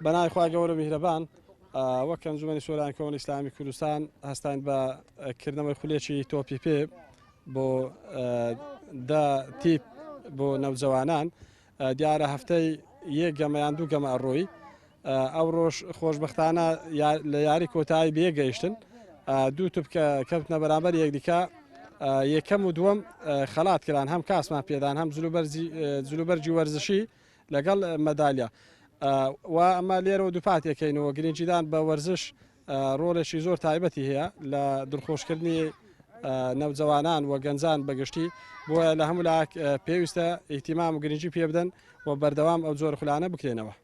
بەناوی خوا گەورە میهرەبان وەک ئەنجومەنی سۆرانی کۆمەڵی ئیسلامی کوردستان هەستاین بە کردنەوەی خولێکی تۆپی پێ بۆ تیپ بۆ نەوجەوانان دیارە هەفتەی یەک گەمەیان دوو گەمە ئەڕۆی ئەو ڕۆژ خۆشبەختانە لە یاری کۆتایی بێگەیشتن دوو توپ کەوتنە بەرامبەر یەکدیکە یەکەم و دووەم خەڵات کران هەم کاسمان پێدان هەم جلوبەرجی وەرزشی لەگەڵ مەدالیا و ئەمە لێرە و دووپاتێکەکەینەوە گرنگجیدان بە وەرزش ڕۆڵێکی زۆر تایبەتی هەیە لە دڵخۆشکردنی نەوجەوانان و گەنجان بەگشتی بۆیە لە هەموو لاک پێویستە ئیهتیمام و گرنگی پێ بدەن و بەردەوام ئەو جۆرە خولانە بکرێنەوە.